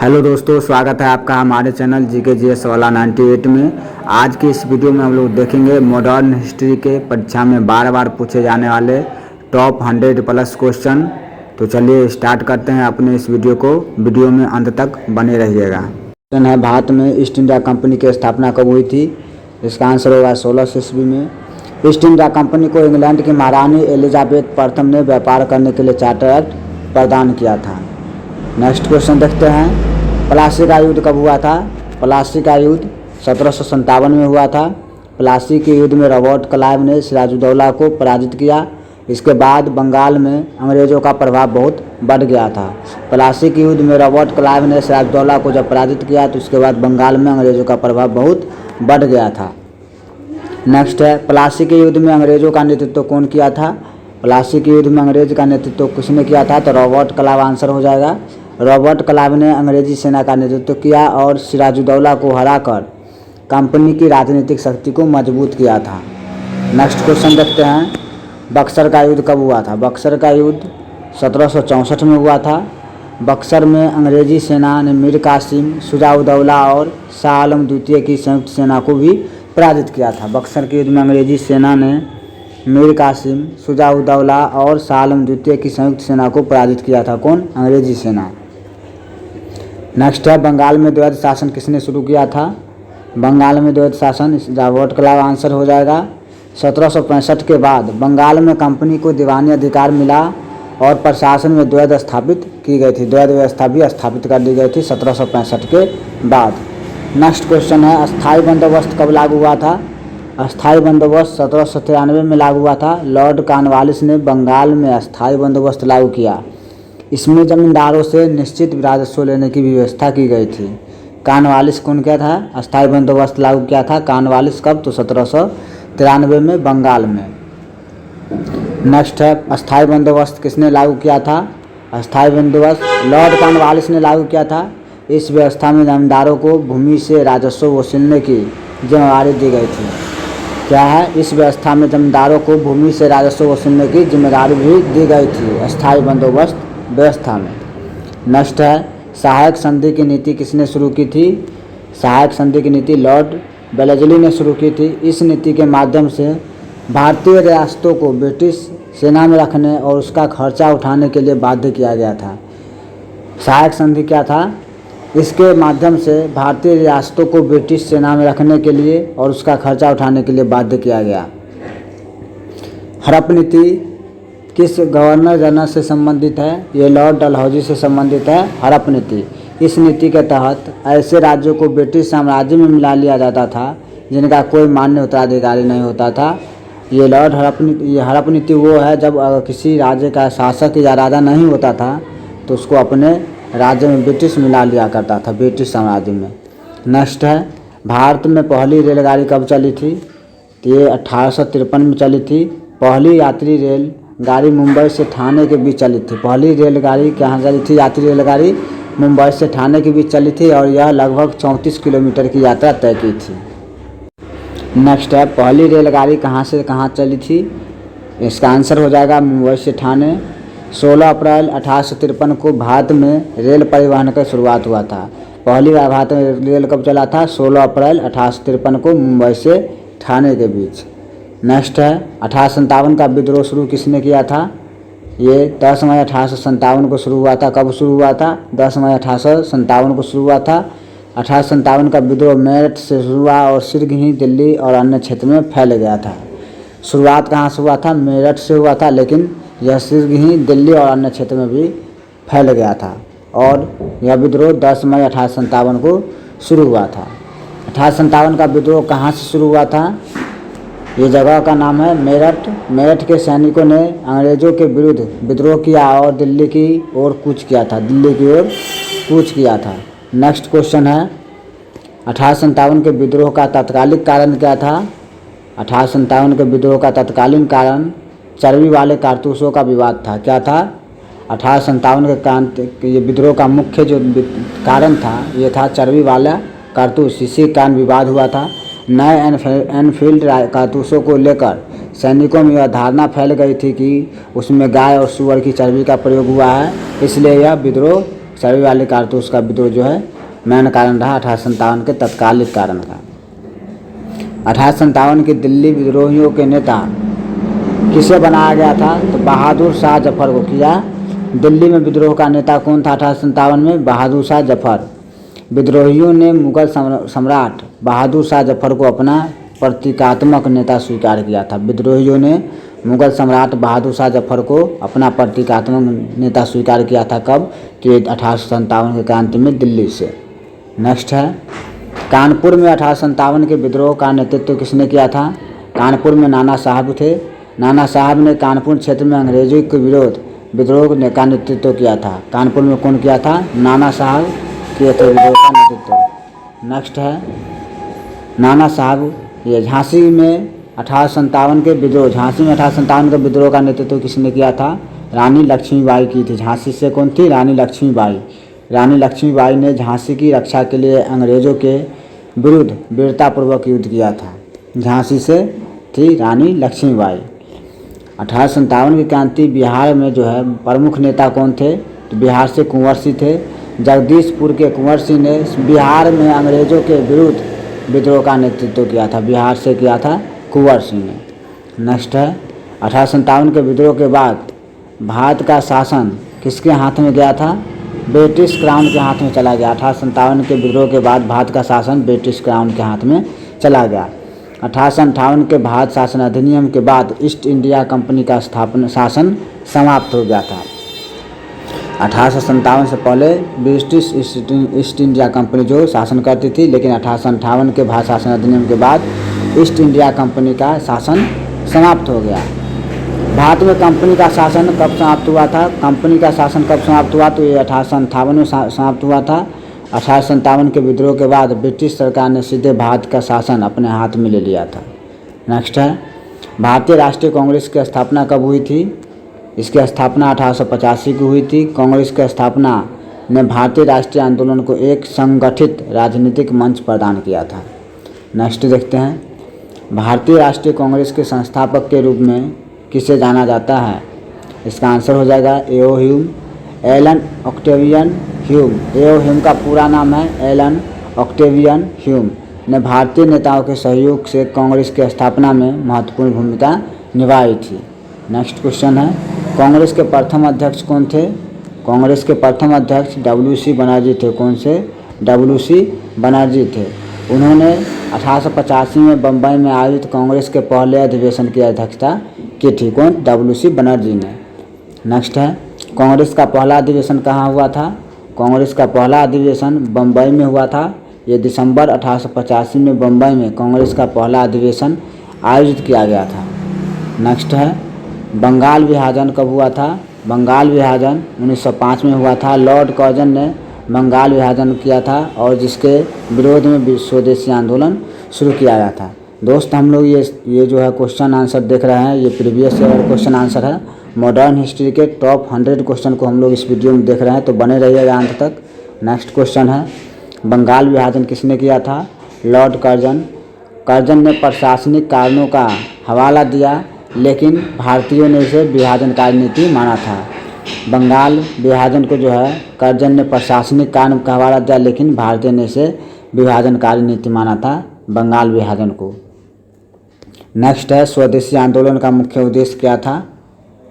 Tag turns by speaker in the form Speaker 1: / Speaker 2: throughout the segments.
Speaker 1: Hello दोस्तों, स्वागत है आपका हमारे चैनल GKGS वाला 98 में। आज की इस वीडियो में हम लोग देखेंगे मॉडर्न हिस्ट्री के परीक्षा में बार बार पूछे जाने वाले टॉप 100 प्लस क्वेश्चन। तो चलिए स्टार्ट करते हैं अपने इस वीडियो को। वीडियो में अंत तक बने रहिएगा। क्वेश्चन है, भारत में ईस्ट इंडिया कंपनी की स्थापना कब हुई थी? इसका आंसर होगा 1600 ईस्वी में। ईस्ट इंडिया कंपनी को इंग्लैंड की महारानी एलिजाबेथ प्रथम ने व्यापार करने के लिए चार्टर एक्ट प्रदान किया था। नेक्स्ट क्वेश्चन देखते हैं, प्लासी का युद्ध कब हुआ था? प्लासी का युद्ध 1757 में हुआ था। प्लासी के युद्ध में रॉबर्ट क्लाइव ने सिराजुद्दौला को पराजित किया। इसके बाद बंगाल में अंग्रेज़ों का प्रभाव बहुत बढ़ गया था। प्लासी के युद्ध में रॉबर्ट क्लाइव ने सिराजुद्दौला को जब पराजित किया तो उसके बाद बंगाल में अंग्रेज़ों का प्रभाव बहुत बढ़ गया था। नेक्स्ट है, प्लासी के युद्ध में अंग्रेज़ों का नेतृत्व कौन किया था? प्लासी के युद्ध में अंग्रेज का नेतृत्व किसने किया था? तो रॉबर्ट क्लाइव आंसर हो जाएगा। रॉबर्ट क्लाइव ने अंग्रेजी सेना का नेतृत्व किया और सिराजुद्दौला को हराकर कंपनी की राजनीतिक शक्ति को मजबूत किया था। नेक्स्ट क्वेश्चन देखते हैं, बक्सर का युद्ध कब हुआ था? बक्सर का युद्ध 1764 में हुआ था। बक्सर में अंग्रेजी सेना ने मीर कासिम, शुजा-उद-दौला और शाह आलम द्वितीय की संयुक्त सेना को भी पराजित किया था। बक्सर के युद्ध में अंग्रेजी सेना ने मीर कासिम, शुजा-उद-दौला और शाह आलम द्वितीय की संयुक्त सेना को पराजित किया था। कौन? अंग्रेजी सेना। नेक्स्ट है, बंगाल में द्वैध शासन किसने शुरू किया था? बंगाल में द्वैध शासन रॉबर्ट क्लाइव आंसर हो जाएगा। 1765 के बाद बंगाल में कंपनी को दीवानी अधिकार मिला और प्रशासन में द्वैध स्थापित की गई थी। द्वैध व्यवस्था भी स्थापित कर दी गई थी 1765 के बाद। नेक्स्ट क्वेश्चन है, अस्थायी बंदोबस्त कब लागू हुआ था? अस्थायी बंदोबस्त 1793 में लागू हुआ था। लॉर्ड कॉर्नवालिस ने बंगाल में अस्थायी बंदोबस्त लागू किया। इसमें जमींदारों से निश्चित राजस्व लेने की व्यवस्था की गई थी। कॉर्नवालिस कौन क्या था? अस्थायी बंदोबस्त लागू किया था कॉर्नवालिस। कब? तो 1793 में बंगाल में। नेक्स्ट है, अस्थायी बंदोबस्त किसने लागू किया था? अस्थायी बंदोबस्त लॉर्ड कॉर्नवालिस ने लागू किया था। इस व्यवस्था में जमींदारों को भूमि से राजस्व वसूलने की जिम्मेदारी दी गई थी। क्या है? इस व्यवस्था में जमींदारों को भूमि से राजस्व वसूलने की जिम्मेदारी भी दी गई थी अस्थायी बंदोबस्त व्यवस्था में। नेक्स्ट है, सहायक संधि की नीति किसने शुरू की थी? सहायक संधि की नीति लॉर्ड वेलेस्ली ने शुरू की थी। इस नीति के माध्यम से भारतीय रियासतों को ब्रिटिश सेना में रखने और उसका खर्चा उठाने के लिए बाध्य किया गया था। सहायक संधि क्या था? इसके माध्यम से भारतीय रियासतों को ब्रिटिश सेना में रखने के लिए और उसका खर्चा उठाने के लिए बाध्य किया गया। हड़प नीति किस गवर्नर जनरल से संबंधित है? ये लॉर्ड डलहौजी से संबंधित है हड़प नीति। इस नीति के तहत ऐसे राज्यों को ब्रिटिश साम्राज्य में मिला लिया जाता था जिनका कोई मान्य उत्तराधिकारी नहीं होता था। ये लॉर्ड हड़प नीति वो है जब किसी राज्य का शासक या राजा नहीं होता था तो उसको अपने राज्य में ब्रिटिश मिला लिया करता था, ब्रिटिश साम्राज्य में। नेक्स्ट है, भारत में पहली रेलगाड़ी कब चली थी? तो ये 1853 में चली थी। पहली यात्री रेल गाड़ी मुंबई से ठाणे के बीच चली थी। पहली रेलगाड़ी कहाँ चली थी? यात्री रेलगाड़ी मुंबई से ठाणे के बीच चली थी और यह लगभग 34 किलोमीटर की यात्रा तय की थी। नेक्स्ट है, पहली रेलगाड़ी कहाँ से कहाँ चली थी? इसका आंसर हो जाएगा मुंबई से ठाणे। 16 अप्रैल 1853 को भारत में रेल परिवहन का शुरुआत हुआ था। पहली बार भारत में रेल कब चला था? 16 अप्रैल 1853 को मुंबई से ठाणे के बीच। नेक्स्ट है, 1857 का विद्रोह शुरू किसने किया था? ये 10 मई 1857 को शुरू हुआ था। कब शुरू हुआ था? 10 मई 1857 को शुरू हुआ था। 1857 का विद्रोह मेरठ से शुरू हुआ और शीघ्र ही दिल्ली और अन्य क्षेत्र में फैल गया था। शुरुआत कहाँ से हुआ था? मेरठ से हुआ था, लेकिन यह शीघ्र ही दिल्ली और अन्य क्षेत्र में भी फैल गया था और यह विद्रोह 10 मई 1857 को शुरू हुआ था। 1857 का विद्रोह कहाँ से शुरू हुआ था? ये जगह का नाम है मेरठ। मेरठ के सैनिकों ने अंग्रेज़ों के विरुद्ध विद्रोह किया और दिल्ली की ओर कूच किया था। दिल्ली की ओर कूच किया था। नेक्स्ट क्वेश्चन है, 1857 के विद्रोह का तात्कालिक कारण क्या था? 1857 के विद्रोह का तत्कालीन कारण चर्बी वाले कारतूसों का विवाद था। क्या था? 1857 के ये विद्रोह का मुख्य जो कारण था ये था चर्बी वाला कारतूस। इसी कारण विवाद हुआ था। नए एनफील्ड कारतूसों को लेकर सैनिकों में यह धारणा फैल गई थी कि उसमें गाय और सूअर की चर्बी का प्रयोग हुआ है, इसलिए यह विद्रोह सभी वाले कारतूस का विद्रोह जो है मेन कारण रहा 1857 के तत्कालिक कारण का। 1857 के दिल्ली विद्रोहियों के नेता किसे बनाया गया था? तो बहादुर शाह जफर को किया। दिल्ली में विद्रोह का नेता कौन था 1857 में? बहादुर शाह जफर। विद्रोहियों ने मुगल सम्राट बहादुर शाह जफर को अपना प्रतीकात्मक नेता स्वीकार किया था। विद्रोहियों ने मुगल सम्राट बहादुर शाह जफर को अपना प्रतीकात्मक नेता स्वीकार किया था। कब? तो 1857 के क्रांति में दिल्ली से। नेक्स्ट है, कानपुर में 1857 के विद्रोह का नेतृत्व किसने किया था? कानपुर में नाना साहब थे। नाना साहब ने कानपुर क्षेत्र में अंग्रेजों के विरोध विद्रोह का नेतृत्व किया था। कानपुर में कौन किया था? नाना साहब किए थे विद्रोह का नेतृत्व। नेक्स्ट है, नाना साहब ये झांसी में 1857 के विद्रोह, झांसी में 1857 के विद्रोह का नेतृत्व किसने किया था? रानी लक्ष्मीबाई की थी। झांसी से कौन थी? रानी लक्ष्मीबाई। रानी लक्ष्मीबाई ने झांसी की रक्षा के लिए अंग्रेजों के विरुद्ध वीरतापूर्वक युद्ध किया था। झांसी से थी रानी लक्ष्मीबाई। 1857 की क्रांति बिहार में जो है प्रमुख नेता कौन थे? तो बिहार से कुंवर सिंह थे। जगदीशपुर के कुंवर सिंह ने बिहार में अंग्रेजों के विरुद्ध विद्रोह का नेतृत्व किया था। बिहार से किया था कुंवर सिंह ने। नेक्स्ट है, 1857 के विद्रोह के बाद भारत का शासन किसके हाथ में गया था? ब्रिटिश क्राउन के हाथ में चला गया। 1857 के विद्रोह के बाद भारत का शासन ब्रिटिश क्राउन के हाथ में चला गया। 1858 के भारत शासन अधिनियम के बाद ईस्ट इंडिया कंपनी का शासन समाप्त हो गया था। 1857 से पहले ब्रिटिश ईस्ट इंडिया कंपनी जो शासन करती थी, लेकिन 1858 के भारत शासन अधिनियम के बाद ईस्ट इंडिया कंपनी का शासन समाप्त हो गया। भारत में कंपनी का शासन कब समाप्त हुआ था? कंपनी का शासन कब समाप्त हुआ? तो ये 1858 में समाप्त हुआ था। 1857 के विद्रोह के बाद ब्रिटिश सरकार ने सीधे भारत का शासन अपने हाथ में ले लिया था। नेक्स्ट है, भारतीय राष्ट्रीय कांग्रेस की स्थापना कब हुई थी? इसकी स्थापना 1885 की हुई थी। कांग्रेस की स्थापना ने भारतीय राष्ट्रीय आंदोलन को एक संगठित राजनीतिक मंच प्रदान किया था। नेक्स्ट देखते हैं, भारतीय राष्ट्रीय कांग्रेस के संस्थापक के रूप में किसे जाना जाता है? इसका आंसर हो जाएगा एओ ह्यूम, एलन ऑक्टेवियन ह्यूम। एओ ह्यूम का पूरा नाम है एलन ऑक्टेवियन ह्यूम ने भारतीय नेताओं के सहयोग से कांग्रेस की स्थापना में महत्वपूर्ण भूमिका निभाई थी। नेक्स्ट क्वेश्चन है, कांग्रेस के प्रथम अध्यक्ष कौन थे? कांग्रेस के प्रथम अध्यक्ष WC बनर्जी थे। कौन से? WC बनर्जी थे। उन्होंने 1885 में बम्बई में आयोजित कांग्रेस के पहले अधिवेशन की अध्यक्षता की थी। कौन? WC बनर्जी ने। नेक्स्ट है, कांग्रेस का पहला अधिवेशन कहाँ हुआ था? कांग्रेस का पहला अधिवेशन बम्बई में हुआ था। ये दिसंबर 1885 में बम्बई में कांग्रेस का पहला अधिवेशन आयोजित किया गया था। नेक्स्ट है, बंगाल विभाजन कब हुआ था? बंगाल विभाजन 1905 में हुआ था। लॉर्ड कर्जन ने बंगाल विभाजन किया था और जिसके विरोध में स्वदेशी आंदोलन शुरू किया गया था। दोस्त हम लोग ये जो है क्वेश्चन आंसर देख रहे हैं, ये प्रीवियस ईयर क्वेश्चन आंसर है। मॉडर्न हिस्ट्री के टॉप 100 क्वेश्चन को हम लोग इस वीडियो में देख रहे हैं, तो बने रहिएगा अंत तक। नेक्स्ट क्वेश्चन है, बंगाल विभाजन किसने किया था? Lord Curzon. कर्जन ने प्रशासनिक कारणों का हवाला दिया, लेकिन भारतीयों ने इसे विभाजनकारी नीति माना था। बंगाल विभाजन को जो है कर्जन ने प्रशासनिक कारण का हवाला दिया, लेकिन भारतीयों ने इसे विभाजनकारी नीति माना था बंगाल विभाजन को। नेक्स्ट है, स्वदेशी आंदोलन का मुख्य उद्देश्य क्या था?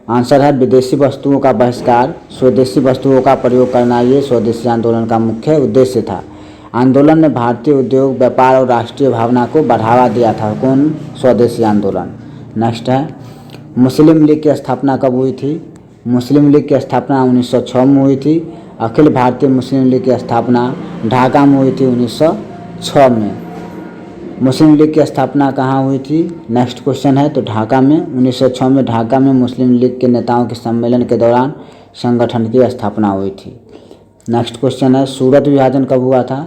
Speaker 1: आंसर है विदेशी वस्तुओं का बहिष्कार, स्वदेशी वस्तुओं का प्रयोग करना, ये स्वदेशी आंदोलन का मुख्य उद्देश्य था। आंदोलन ने भारतीय उद्योग, व्यापार और राष्ट्रीय भावना को बढ़ावा दिया था। कौन? स्वदेशी आंदोलन। नेक्स्ट है, मुस्लिम लीग की स्थापना कब हुई थी? मुस्लिम लीग की स्थापना 1906 में हुई थी। अखिल भारतीय मुस्लिम लीग की स्थापना ढाका में हुई थी 1906 में। मुस्लिम लीग की स्थापना कहाँ हुई थी? नेक्स्ट क्वेश्चन है, तो ढाका में 1906 में ढाका में मुस्लिम लीग के नेताओं के सम्मेलन के दौरान संगठन की स्थापना हुई थी। नेक्स्ट क्वेश्चन है, सूरत विभाजन कब हुआ था?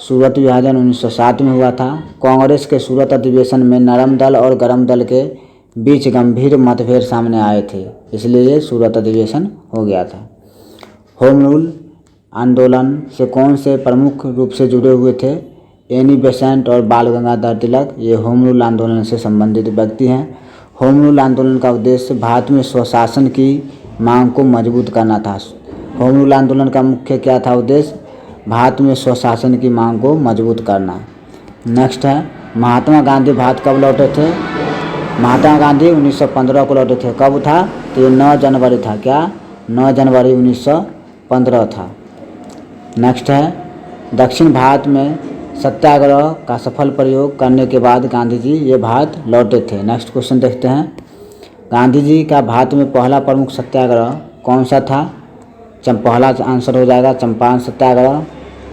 Speaker 1: सूरत विभाजन 1907 में हुआ था। कांग्रेस के सूरत अधिवेशन में नरम दल और गरम दल के बीच गंभीर मतभेद सामने आए थे, इसलिए ये सूरत अधिवेशन हो गया था। होम रूल आंदोलन से कौन से प्रमुख रूप से जुड़े हुए थे? एनी बेसेंट और बाल गंगाधर तिलक, ये होम रूल आंदोलन से संबंधित व्यक्ति हैं। होम रूल आंदोलन का उद्देश्य भारत में स्वशासन की मांग को मजबूत करना था। होम रूल आंदोलन का मुख्य क्या था उद्देश्य? भारत में स्वशासन की मांग को मजबूत करना। नेक्स्ट है महात्मा गांधी भारत कब लौटे थे? महात्मा गांधी 1915 को लौटे थे। कब था? तो ये 9 जनवरी था। क्या? 9 जनवरी 1915 था। नेक्स्ट है दक्षिण भारत में सत्याग्रह का सफल प्रयोग करने के बाद गांधी जी ये भारत लौटे थे। नेक्स्ट क्वेश्चन देखते हैं, गांधी जी का भारत में पहला प्रमुख सत्याग्रह कौन सा था? पहला आंसर हो जाएगा चंपारण सत्याग्रह।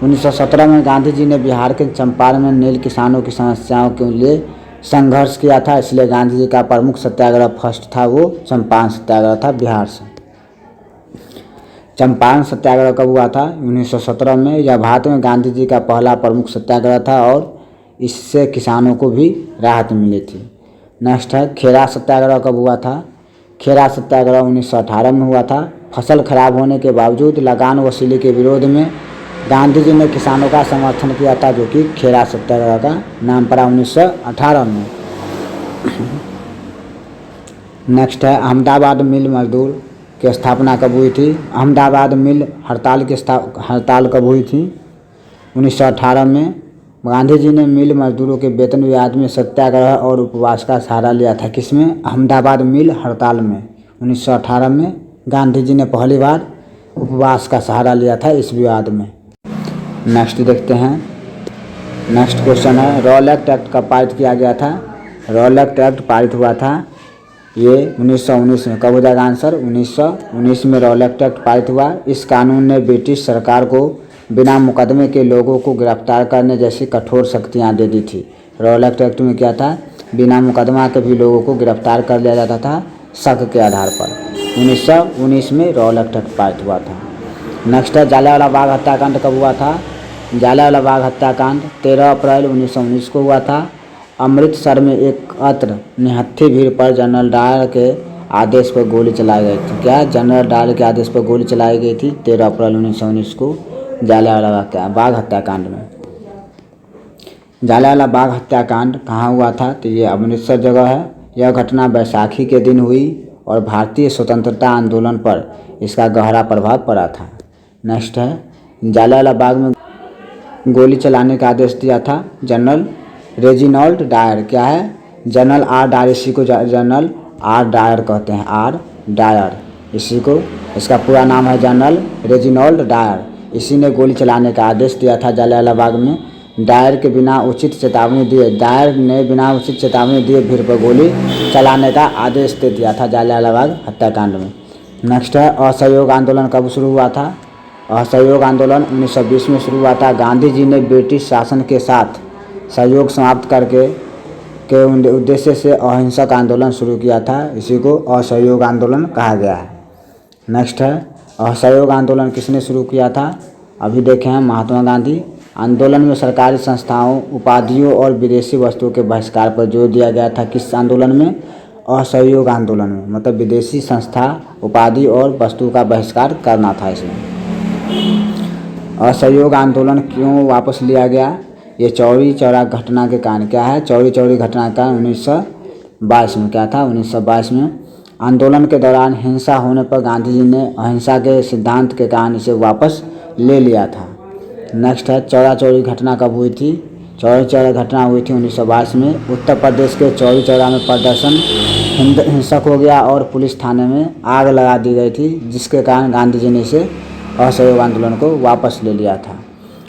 Speaker 1: 1917 में गांधी जी ने बिहार के चंपारण में नील किसानों की समस्याओं के लिए संघर्ष किया था, इसलिए गांधी जी का प्रमुख सत्याग्रह फर्स्ट था वो चंपारण सत्याग्रह था बिहार से। चंपारण सत्याग्रह कब हुआ था? 1917 में। यह भारत में गांधी जी का पहला प्रमुख सत्याग्रह था और इससे किसानों को भी राहत मिली थी। नेक्स्ट है खेड़ा सत्याग्रह कब हुआ था? खेड़ा सत्याग्रह 1918 में हुआ था। फसल खराब होने के बावजूद लगान वसूली के विरोध में गांधी जी ने किसानों का समर्थन किया था, जो कि खेड़ा सत्याग्रह का नाम पड़ा 1918 में। नेक्स्ट है अहमदाबाद मिल मजदूर की स्थापना कब हुई थी? अहमदाबाद मिल हड़ताल कब हुई थी? 1918 में। गांधी जी ने मिल मजदूरों के वेतन विवाद में सत्याग्रह और उपवास का सहारा लिया था। किसमें? अहमदाबाद मिल हड़ताल में। 1918 में गांधी जी ने पहली बार उपवास का सहारा लिया था इस विवाद में। नेक्स्ट देखते हैं, नेक्स्ट क्वेश्चन है रॉलेट एक्ट कब पारित किया गया था? रॉलेट एक्ट पारित हुआ था ये 1919 में। कब हो जाएगा आंसर? 1919 में रॉलेट एक्ट पारित हुआ। इस कानून ने ब्रिटिश सरकार को बिना मुकदमे के लोगों को गिरफ्तार करने जैसी कठोर शक्तियां दे दी थी। रॉलेट एक्ट में क्या था? बिना मुकदमा के भी लोगों को गिरफ्तार कर लिया जाता था शक के आधार पर। 1919 में रॉलेट एक्ट पारित हुआ था। नेक्स्ट है जलियांवाला बाग हत्याकांड कब हुआ था? जलियांवाला बाग हत्याकांड 13 अप्रैल 1919 को हुआ था। अमृतसर में एक अत्र निहत्थी भीड़ पर जनरल डायर के आदेश पर गोली चलाई गई थी। क्या? जनरल डायर के आदेश पर गोली चलाई गई थी 13 अप्रैल 1919 को जलियांवाला बाग हत्याकांड में। जलियांवाला बाग हत्याकांड कहाँ हुआ था? तो ये अमृतसर जगह है। यह घटना बैसाखी के दिन हुई और भारतीय स्वतंत्रता आंदोलन पर इसका गहरा प्रभाव पड़ा था। नेक्स्ट है जलियांवाला बाग में गोली चलाने का आदेश दिया था जनरल रेजिनाल्ड डायर। क्या है? General R Dyer. इसी को जनरल आर डायर कहते हैं, आर डायर। इसी को, इसका पूरा नाम है जनरल रेजिनाल्ड डायर। इसी ने गोली चलाने का आदेश दिया था जलियांवाला बाग में। डायर ने बिना उचित चेतावनी दिए भीड़ पर गोली चलाने का आदेश दे दिया था जलियांवाला बाग हत्याकांड में। नेक्स्ट है असहयोग आंदोलन कब शुरू हुआ था? असहयोग आंदोलन 1920 में शुरू हुआ था। गांधी जी ने ब्रिटिश शासन के साथ सहयोग समाप्त करके के उद्देश्य से अहिंसक आंदोलन शुरू किया था। इसी को असहयोग आंदोलन कहा गया है। नेक्स्ट है असहयोग आंदोलन किसने शुरू किया था? अभी देखे हैं महात्मा गांधी। आंदोलन में सरकारी संस्थाओं, उपाधियों और विदेशी वस्तुओं के बहिष्कार पर जोर दिया गया था। किस आंदोलन में? असहयोग आंदोलन में। मतलब विदेशी संस्था, उपाधि और वस्तु का बहिष्कार करना था इसमें। असहयोग आंदोलन क्यों वापस लिया गया? ये चौरी चौरा घटना के कारण। क्या है? चौरी चौरी घटना का 1922 में। क्या था? 1922 में। आंदोलन के दौरान हिंसा होने पर गांधी जी ने अहिंसा के सिद्धांत के कारण इसे वापस ले लिया था। नेक्स्ट है चौरा चौरी घटना कब हुई थी? चौरी चौरा घटना हुई थी 1922 में। उत्तर प्रदेश के चौरी चौरा में प्रदर्शन हिंसक हो गया और पुलिस थाने में आग लगा दी गई थी, जिसके कारण गांधी जी ने इसे असहयोग आंदोलन को वापस ले लिया था।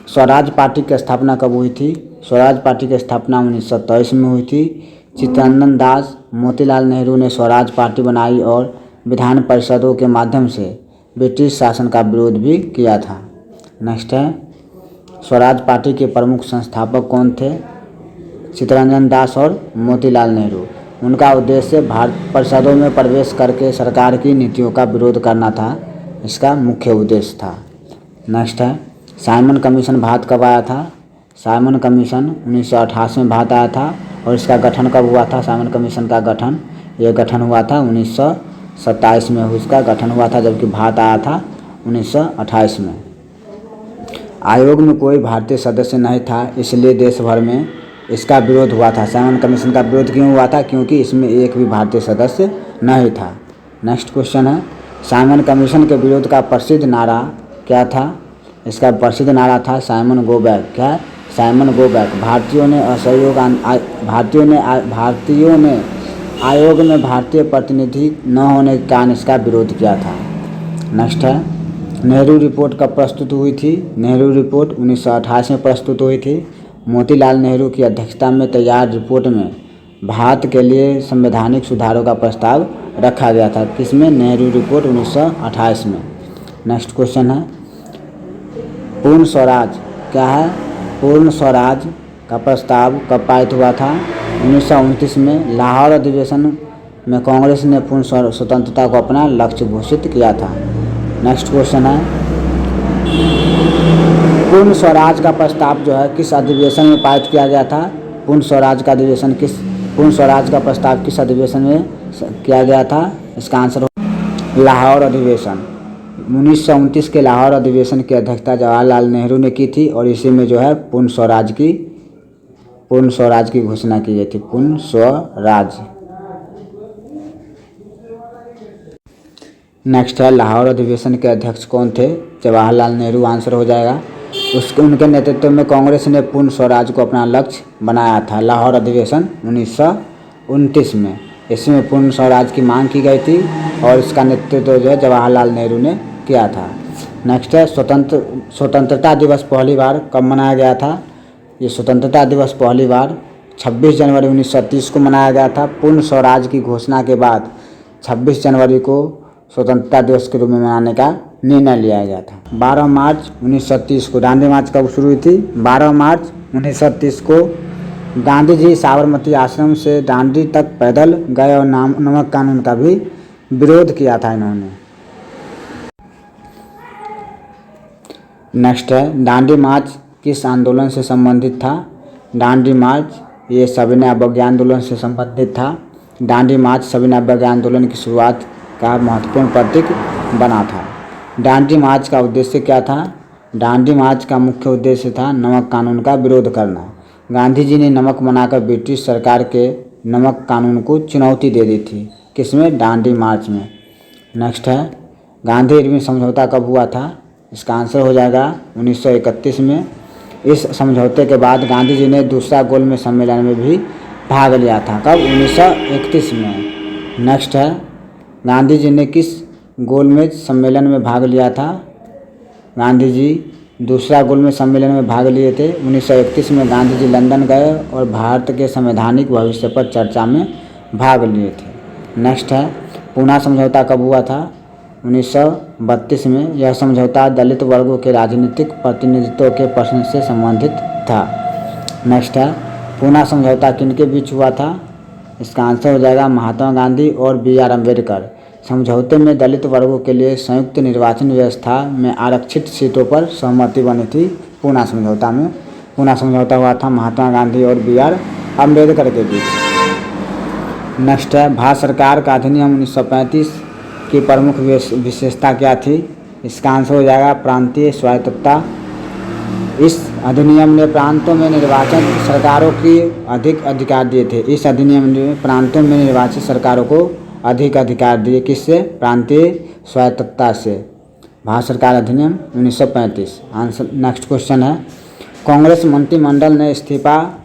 Speaker 1: स्वराज पार्टी की स्थापना कब हुई थी? स्वराज पार्टी की स्थापना 1923 में हुई थी। चित्तरंजन दास, मोतीलाल नेहरू ने स्वराज पार्टी बनाई और विधान परिषदों के माध्यम से ब्रिटिश शासन का विरोध भी किया था। नेक्स्ट है स्वराज पार्टी के प्रमुख संस्थापक कौन थे? चित्तरंजन दास और मोतीलाल नेहरू। उनका उद्देश्य भारत परिषदों में प्रवेश करके सरकार की नीतियों का विरोध करना था, इसका मुख्य उद्देश्य था। नेक्स्ट है साइमन कमीशन भारत कब आया था? साइमन कमीशन 1988 में भारत आया था। और इसका गठन कब हुआ था? साइमन कमीशन का गठन, यह गठन हुआ था 1927 में इसका गठन हुआ था, जबकि भारत आया था 1928 में। आयोग में कोई भारतीय सदस्य नहीं था, इसलिए देश भर में इसका विरोध हुआ था। साइमन कमीशन का विरोध क्यों हुआ था? क्योंकि इसमें एक भी भारतीय सदस्य नहीं था। नेक्स्ट क्वेश्चन है साइमन कमीशन के विरोध का प्रसिद्ध नारा क्या था? इसका प्रसिद्ध नारा था साइमन गो बैक। क्या? Simon go back. भारतीयों ने आयोग में भारतीय प्रतिनिधि न होने के कारण इसका विरोध किया था। नेक्स्ट है, नेहरू रिपोर्ट कब प्रस्तुत हुई थी? नेहरू रिपोर्ट 1928 में प्रस्तुत हुई थी। मोतीलाल नेहरू की अध्यक्षता में तैयार रिपोर्ट में भारत के लिए संवैधानिक सुधारों का प्रस्ताव रखा गया था। किसमें? नेहरू रिपोर्ट 1928 में। नेक्स्ट क्वेश्चन है, पूर्ण स्वराज क्या है? पूर्ण स्वराज का प्रस्ताव कब पारित हुआ था? 1929 में लाहौर अधिवेशन में कांग्रेस ने पूर्ण स्वतंत्रता को अपना लक्ष्य घोषित किया था। नेक्स्ट क्वेश्चन है, पूर्ण स्वराज का प्रस्ताव जो है किस अधिवेशन में पारित किया गया था? पूर्ण स्वराज का प्रस्ताव किस अधिवेशन में किया गया था? इसका आंसर लाहौर अधिवेशन। 1929 के लाहौर अधिवेशन की अध्यक्षता जवाहरलाल नेहरू ने की थी और इसी में जो है पूर्ण स्वराज की घोषणा की गई थी। पूर्ण स्वराज। नेक्स्ट है, लाहौर अधिवेशन के अध्यक्ष कौन थे? जवाहरलाल नेहरू आंसर हो जाएगा। उनके नेतृत्व में कांग्रेस ने पूर्ण स्वराज को अपना लक्ष्य बनाया था। लाहौर अधिवेशन 1929 में इसमें पूर्ण स्वराज की मांग की गई थी और इसका नेतृत्व जो है जवाहरलाल नेहरू ने किया था। नेक्स्ट है, स्वतंत्रता दिवस पहली बार कब मनाया गया था? ये स्वतंत्रता दिवस पहली बार 26 जनवरी 1930 को मनाया गया था। पूर्ण स्वराज की घोषणा के बाद 26 जनवरी को स्वतंत्रता दिवस के रूप में मनाने का निर्णय लिया गया था। 12 मार्च 1930 को दांडी मार्च कब शुरू हुई थी? 12 मार्च 1930 को गांधी जी साबरमती आश्रम से दांडी तक पैदल गए और नमक कानून का भी विरोध किया था इन्होंने। नेक्स्ट है, दांडी मार्च किस आंदोलन से संबंधित था? दांडी मार्च ये सविनय अवज्ञा आंदोलन से संबंधित था। दांडी मार्च सविनय अवज्ञा आंदोलन की शुरुआत का महत्वपूर्ण प्रतीक बना था। दांडी मार्च का उद्देश्य क्या था? दांडी मार्च का मुख्य उद्देश्य था नमक कानून का विरोध करना। गांधी जी ने नमक बनाकर ब्रिटिश सरकार के नमक कानून को चुनौती दे दी थी। किसमें? दांडी मार्च में। नेक्स्ट है, गांधी इरविन समझौता कब हुआ था? इसका आंसर हो जाएगा 1931 में। इस समझौते के बाद गांधी जी ने दूसरा गोलमेज सम्मेलन में भी भाग लिया था। कब? 1931 में। नेक्स्ट है, गांधी जी ने किस गोलमेज सम्मेलन में भाग लिया था? गांधी जी दूसरा गोलमेज सम्मेलन में भाग लिए थे। 1931 में गांधी जी लंदन गए और भारत के संवैधानिक भविष्य पर चर्चा में भाग लिए थे। नेक्स्ट है, पूना समझौता कब हुआ था? 1932 में। यह समझौता दलित वर्गों के राजनीतिक प्रतिनिधित्व के प्रश्न से संबंधित था। नेक्स्ट है, पूना समझौता किनके बीच हुआ था? इसका आंसर हो जाएगा महात्मा गांधी और BR अम्बेडकर। समझौते में दलित वर्गों के लिए संयुक्त निर्वाचन व्यवस्था में आरक्षित सीटों पर सहमति बनी थी। पूना समझौता में। पूना समझौता हुआ था महात्मा गांधी और BR अम्बेडकर के बीच। नेक्स्ट है, भारत सरकार का अधिनियम 1935 की प्रमुख विशेषता क्या थी? इसका आंसर हो जाएगा प्रांतीय स्वायत्तता। इस अधिनियम ने प्रांतों में निर्वाचित सरकारों की अधिक अधिकार दिए थे। इस अधिनियम ने प्रांतों में निर्वाचित सरकारों को अधिक अधिकार दिए। किससे? प्रांतीय स्वायत्तता से। भारत सरकार अधिनियम 1935। आंसर। नेक्स्ट क्वेश्चन है, कांग्रेस मंत्रिमंडल ने इस्तीफा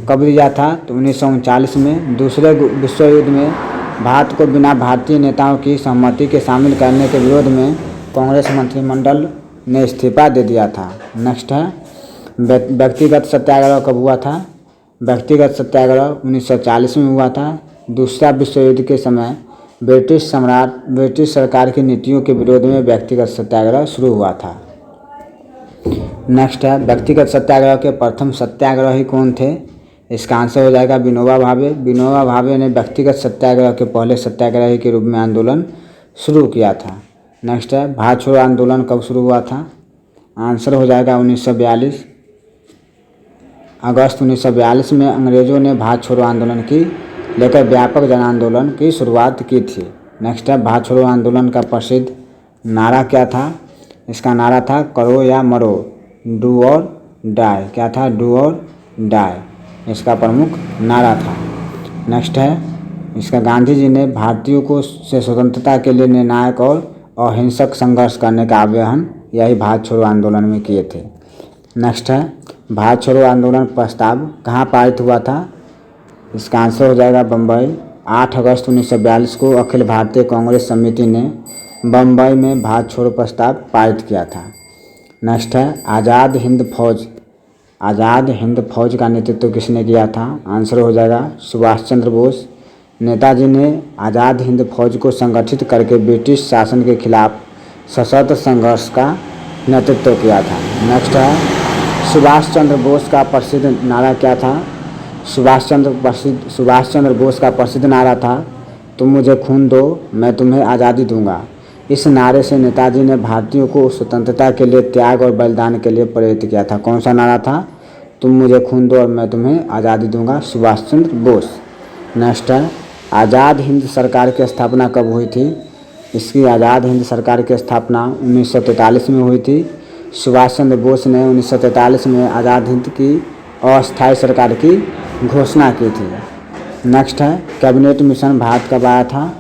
Speaker 1: कब दिया था? तो 1939 में। दूसरे विश्व युद्ध में भारत को बिना भारतीय नेताओं की सहमति के शामिल करने के विरोध में कांग्रेस मंत्रिमंडल ने इस्तीफा दे दिया था। नेक्स्ट है, व्यक्तिगत सत्याग्रह कब हुआ था? व्यक्तिगत सत्याग्रह 1940 में हुआ था। दूसरा विश्व युद्ध के समय ब्रिटिश सरकार की नीतियों के विरोध में व्यक्तिगत सत्याग्रह शुरू हुआ था। नेक्स्ट है, व्यक्तिगत सत्याग्रह के प्रथम सत्याग्रही कौन थे? इसका आंसर हो जाएगा विनोबा भावे। विनोबा भावे ने व्यक्तिगत सत्याग्रह के पहले सत्याग्रही के रूप में आंदोलन शुरू किया था। नेक्स्ट है, भारत छोड़ो आंदोलन कब शुरू हुआ था? आंसर हो जाएगा 1942। अगस्त 1942 में अंग्रेज़ों ने भारत छोड़ो आंदोलन की लेकर व्यापक जन आंदोलन की शुरुआत की थी। नेक्स्ट है, भारत छोड़ो आंदोलन का प्रसिद्ध नारा क्या था? इसका नारा था करो या मरो, डू और डाई। क्या था? डू और डाई इसका प्रमुख नारा था। नेक्स्ट है, इसका गांधी जी ने भारतीयों को से स्वतंत्रता के लिए निर्णायक और अहिंसक संघर्ष करने का आह्वान यही भारत छोड़ो आंदोलन में किए थे। नेक्स्ट है, भारत छोड़ो आंदोलन प्रस्ताव कहाँ पारित हुआ था? इसका आंसर हो जाएगा बम्बई। 8 अगस्त 1942 को अखिल भारतीय कांग्रेस समिति ने बम्बई में भारत छोड़ो प्रस्ताव पारित किया था। नेक्स्ट है, आज़ाद हिंद फौज का नेतृत्व किसने किया था? आंसर हो जाएगा सुभाष चंद्र बोस। नेताजी ने आज़ाद हिंद फौज को संगठित करके ब्रिटिश शासन के खिलाफ सशस्त्र संघर्ष का नेतृत्व किया था। नेक्स्ट है, सुभाष चंद्र बोस का प्रसिद्ध नारा क्या था? सुभाष चंद्र बोस का प्रसिद्ध नारा था, तुम मुझे खून दो मैं तुम्हें आज़ादी दूंगा। इस नारे से नेताजी ने भारतीयों को स्वतंत्रता के लिए त्याग और बलिदान के लिए प्रेरित किया था। कौन सा नारा था? तुम मुझे खून दो और मैं तुम्हें आज़ादी दूंगा, सुभाष चंद्र बोस। नेक्स्ट है, आज़ाद हिंद सरकार की स्थापना कब हुई थी? इसकी आज़ाद हिंद सरकार की स्थापना 1943 में हुई थी। सुभाष चंद्र बोस ने 1943 में आज़ाद हिंद की अस्थायी सरकार की घोषणा की थी। नेक्स्ट है, कैबिनेट मिशन भारत कब आया था?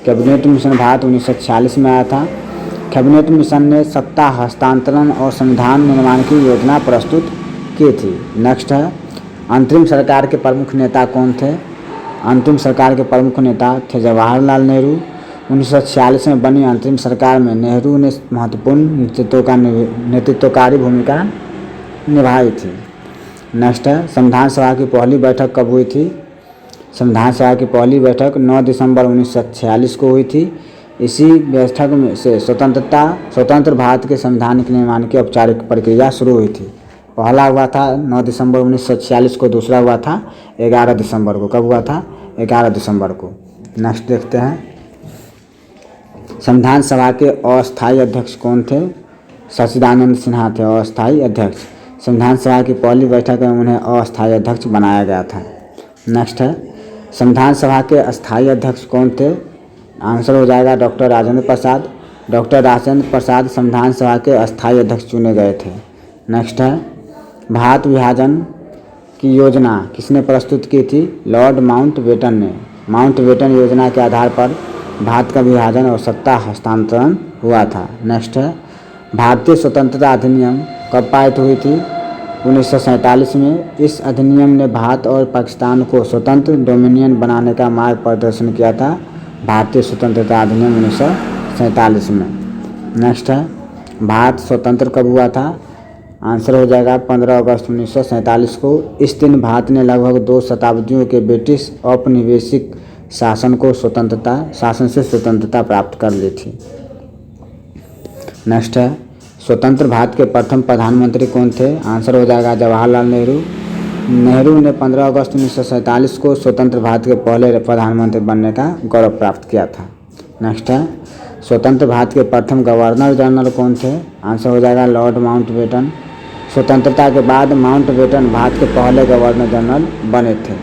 Speaker 1: कैबिनेट मिशन भारत 1946 में आया था। कैबिनेट मिशन ने सत्ता हस्तांतरण और संविधान निर्माण की योजना प्रस्तुत की थी। नेक्स्ट है, अंतरिम सरकार के प्रमुख नेता कौन थे? अंतिम सरकार के प्रमुख नेता थे जवाहरलाल नेहरू। 1946 में बनी अंतरिम सरकार में नेहरू ने महत्वपूर्ण नेतृत्वकारी भूमिका निभाई थी। नेक्स्ट है, संविधान सभा की पहली बैठक कब हुई थी? संविधान सभा की पहली बैठक 9 दिसंबर 1946 को हुई थी। इसी बैठक में से स्वतंत्र भारत के संविधान के निर्माण की औपचारिक प्रक्रिया शुरू हुई थी। पहला हुआ था 9 दिसंबर 1946 को, दूसरा हुआ था 11 दिसंबर को। कब हुआ था? 11 दिसंबर को। नेक्स्ट देखते हैं, संविधान सभा के अस्थायी अध्यक्ष कौन थे? सच्चिदानंद सिन्हा थे अस्थायी अध्यक्ष। संविधान सभा की पहली बैठक में उन्हें अस्थायी अध्यक्ष बनाया गया था। नेक्स्ट है, संविधान सभा के अस्थायी अध्यक्ष कौन थे? आंसर हो जाएगा डॉक्टर राजेंद्र प्रसाद। डॉक्टर राजेंद्र प्रसाद संविधान सभा के अस्थायी अध्यक्ष चुने गए थे। नेक्स्ट है, भारत विभाजन की योजना किसने प्रस्तुत की थी? लॉर्ड माउंटबेटन ने। माउंटबेटन योजना के आधार पर भारत का विभाजन और सत्ता हस्तांतरण हुआ था। नेक्स्ट है, भारतीय स्वतंत्रता अधिनियम कब पारित हुई थी? 1947 में। इस अधिनियम ने भारत और पाकिस्तान को स्वतंत्र डोमिनियन बनाने का मार्ग प्रदर्शन किया था। भारतीय स्वतंत्रता अधिनियम 1947 में। नेक्स्ट है, भारत स्वतंत्र कब हुआ था? आंसर हो जाएगा 15 अगस्त 1947 को। इस दिन भारत ने लगभग 2 शताब्दियों के ब्रिटिश औपनिवेशिक शासन से स्वतंत्रता प्राप्त कर ली थी। नेक्स्ट है, स्वतंत्र भारत के प्रथम प्रधानमंत्री कौन थे? आंसर हो जाएगा जवाहरलाल नेहरू। नेहरू ने 15 अगस्त 1947 को स्वतंत्र भारत के पहले प्रधानमंत्री बनने का गौरव प्राप्त किया था। नेक्स्ट है, स्वतंत्र भारत के प्रथम गवर्नर जनरल कौन थे? आंसर हो जाएगा लॉर्ड माउंटबेटन। स्वतंत्रता के बाद माउंटबेटन भारत के पहले गवर्नर जनरल बने थे।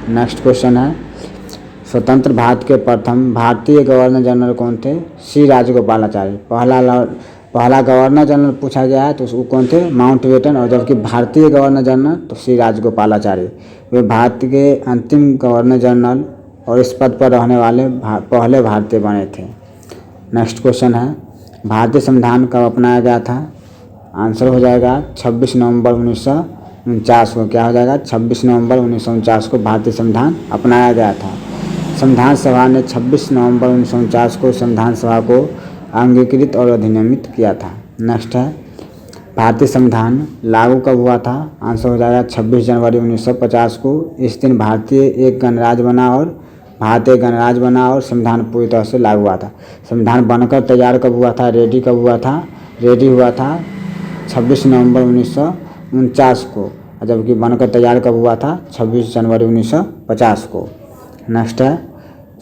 Speaker 1: नेक्स्ट क्वेश्चन है, स्वतंत्र भारत के प्रथम भारतीय गवर्नर जनरल कौन थे? सी राजगोपालाचारी। पहला गवर्नर जनरल पूछा गया है तो वो कौन थे? माउंटबेटन। और जबकि भारतीय गवर्नर जनरल तो सी राजगोपालाचारी। वे भारत के अंतिम गवर्नर जनरल और इस पद पर रहने वाले पहले भारतीय बने थे। नेक्स्ट क्वेश्चन है, भारतीय संविधान कब अपनाया गया था? आंसर हो जाएगा 26 नवंबर 1949 को। क्या हो जाएगा? 26 नवंबर 1949 को भारतीय संविधान अपनाया गया था। संविधान सभा ने 26 नवंबर 1949 को संविधान सभा को अंगीकृत और अधिनियमित किया था। नेक्स्ट है, भारतीय संविधान लागू कब हुआ था? आंसर हो जाएगा 26 जनवरी 1950 को। इस दिन भारतीय एक गणराज्य बना और संविधान पूरी तरह से लागू हुआ था। संविधान बनकर तैयार कब हुआ था? रेडी कब हुआ था? रेडी हुआ था 26 नवंबर 1949 को। जबकि बनकर तैयार कब हुआ था? 26 जनवरी 1950 को। नेक्स्ट है,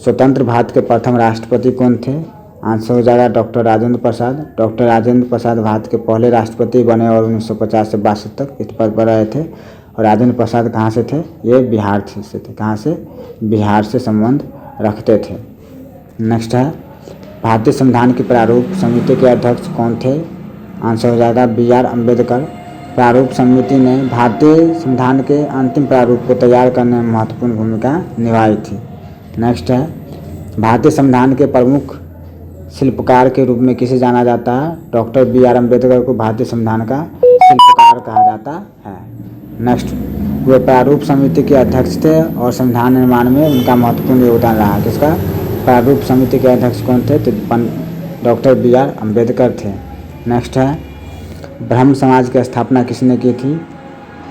Speaker 1: स्वतंत्र भारत के प्रथम राष्ट्रपति कौन थे? आंसर हो जाएगा डॉक्टर राजेंद्र प्रसाद। डॉक्टर राजेंद्र प्रसाद भारत के पहले राष्ट्रपति बने और 1950 से 62 तक इस पद पर रहे थे। और राजेंद्र प्रसाद कहाँ से थे? ये बिहार से थे। कहाँ से? बिहार से संबंध रखते थे। नेक्स्ट है, भारतीय संविधान की प्रारूप समिति के अध्यक्ष कौन थे? आंसर हो जाएगा BR अम्बेडकर। प्रारूप समिति ने भारतीय संविधान के अंतिम प्रारूप को तैयार करने में महत्वपूर्ण भूमिका निभाई थी। नेक्स्ट है, भारतीय संविधान के प्रमुख शिल्पकार के रूप में किसे जाना जाता है? Doctor B R. अम्बेडकर को भारतीय संविधान का शिल्पकार कहा जाता है। नेक्स्ट, वे प्रारूप समिति के अध्यक्ष थे और संविधान निर्माण में उनका महत्वपूर्ण योगदान रहा। किसका? प्रारूप समिति के अध्यक्ष कौन थे? तो डॉक्टर बी.आर. अम्बेडकर थे। नेक्स्ट है, ब्रह्म समाज की स्थापना किसने की थी?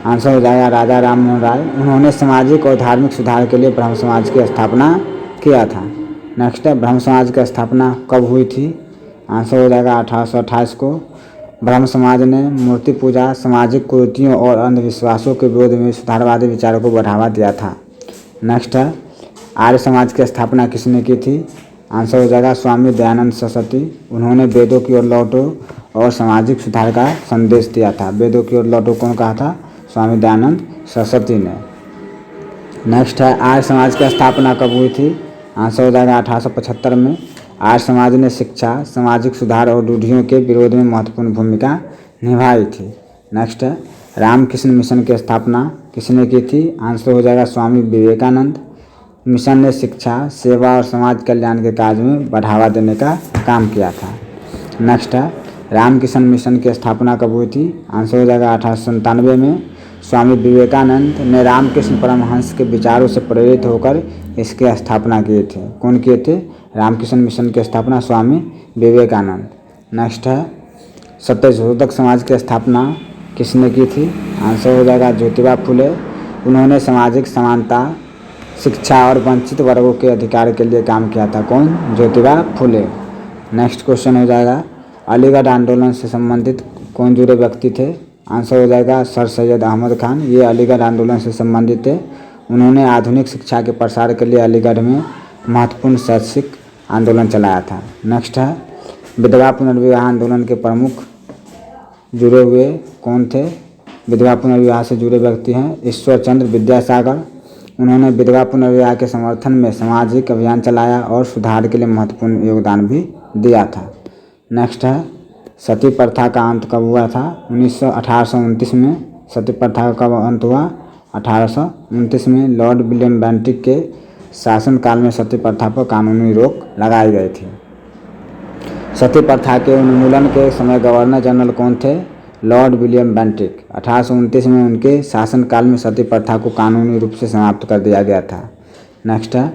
Speaker 1: आंसर हो जाएगा राजा राम मोहन राय। उन्होंने सामाजिक और धार्मिक सुधार के लिए ब्रह्म समाज की स्थापना किया था। नेक्स्ट है, ब्रह्म समाज की स्थापना कब हुई थी? आंसर हो जाएगा 1828 को। ब्रह्म समाज ने मूर्ति पूजा, सामाजिक कुरीतियों और अंधविश्वासों के विरोध में सुधारवादी विचारों को बढ़ावा दिया था। नेक्स्ट है, आर्य समाज की स्थापना किसने की थी? आंसर हो जाएगा स्वामी दयानंद सरस्वती। उन्होंने वेदों की ओर लौटो और सामाजिक सुधार का संदेश दिया था। वेदों की ओर लौटो कौन कहा था? स्वामी दयानंद सरस्वती ने। नेक्स्ट है, आर्य समाज की स्थापना कब हुई थी? आंसर हो जाएगा 1875 में। आर्य समाज ने शिक्षा, सामाजिक सुधार और रूढ़ियों के विरोध में महत्वपूर्ण भूमिका निभाई थी। नेक्स्ट है, रामकृष्ण मिशन की स्थापना किसने की थी? आंसर हो जाएगा स्वामी विवेकानंद। मिशन ने शिक्षा, सेवा और समाज कल्याण के कार्य में बढ़ावा देने का काम किया था। नेक्स्ट है, रामकृष्ण मिशन की स्थापना कब हुई थी? आंसर हो जाएगा 1897 में। स्वामी विवेकानंद ने रामकृष्ण परमहंस के विचारों से प्रेरित होकर इसकी स्थापना किए थे। कौन किए थे? रामकृष्ण मिशन की स्थापना स्वामी विवेकानंद। नेक्स्ट है, सत्यशोधक समाज की स्थापना किसने की थी? आंसर हो जाएगा ज्योतिबा फुले। उन्होंने सामाजिक समानता, शिक्षा और वंचित वर्गों के अधिकार के लिए काम किया था। कौन? ज्योतिबा फुले। नेक्स्ट क्वेश्चन हो जाएगा, अलीगढ़ आंदोलन से संबंधित कौन जुड़े व्यक्ति थे? आंसर हो जाएगा सर सैयद अहमद खान। ये अलीगढ़ आंदोलन से संबंधित थे। उन्होंने आधुनिक शिक्षा के प्रसार के लिए अलीगढ़ में महत्वपूर्ण शैक्षिक आंदोलन चलाया था। नेक्स्ट है, विधवा पुनर्विवाह आंदोलन के प्रमुख जुड़े हुए कौन थे? विधवा पुनर्विवाह से जुड़े व्यक्ति हैं ईश्वर चंद्र विद्यासागर। उन्होंने विधवा पुनर्विवाह के समर्थन में सामाजिक अभियान चलाया और सुधार के लिए महत्वपूर्ण योगदान भी दिया था। नेक्स्ट है, सती प्रथा का अंत कब हुआ था? 1829 में। सती प्रथा का कब अंत हुआ? 1829 में। लॉर्ड विलियम बेंटिक के शासनकाल में सती प्रथा पर कानूनी रोक लगाई गई थी। सती प्रथा के उन्मूलन के समय गवर्नर जनरल कौन थे? Lord William Bentinck. 1829 में उनके शासनकाल में सती प्रथा को कानूनी रूप से समाप्त कर दिया गया था। नेक्स्ट है,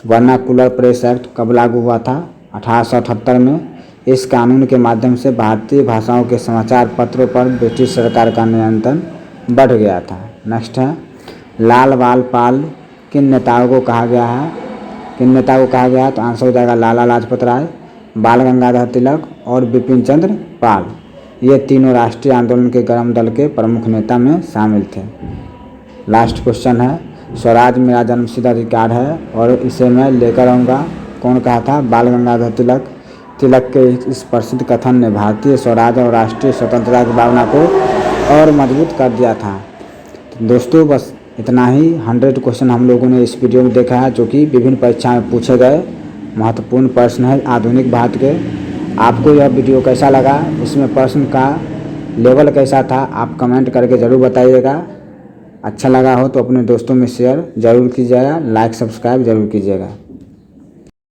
Speaker 1: वर्नाकुलर प्रेस एक्ट कब लागू हुआ था? 1878 में। इस कानून के माध्यम से भारतीय भाषाओं के समाचार पत्रों पर ब्रिटिश सरकार का नियंत्रण बढ़ गया था। नेक्स्ट है, लाल बाल पाल किन नेताओं को कहा गया है? किन नेता को कहा गया है? तो आंसर हो जाएगा लाला लाजपत राय, बाल गंगाधर तिलक और बिपिन चंद्र पाल। ये तीनों राष्ट्रीय आंदोलन के गर्म दल के प्रमुख नेता में शामिल थे। लास्ट क्वेश्चन है, स्वराज मेरा जन्मसिद्ध अधिकार है और इसे मैं लेकर आऊँगा कौन कहा था? बाल गंगाधर तिलक। तिलक के इस प्रसिद्ध कथन ने भारतीय स्वराज और राष्ट्रीय स्वतंत्रता की भावना को और मजबूत कर दिया था। तो दोस्तों बस इतना ही 100 क्वेश्चन हम लोगों ने इस वीडियो में देखा है, जो कि विभिन्न परीक्षा में पूछे गए महत्वपूर्ण प्रश्न है आधुनिक भारत के। आपको यह वीडियो कैसा लगा, इसमें प्रश्न का लेवल कैसा था, आप कमेंट करके ज़रूर बताइएगा। अच्छा लगा हो तो अपने दोस्तों में शेयर ज़रूर कीजिएगा, लाइक सब्सक्राइब ज़रूर कीजिएगा।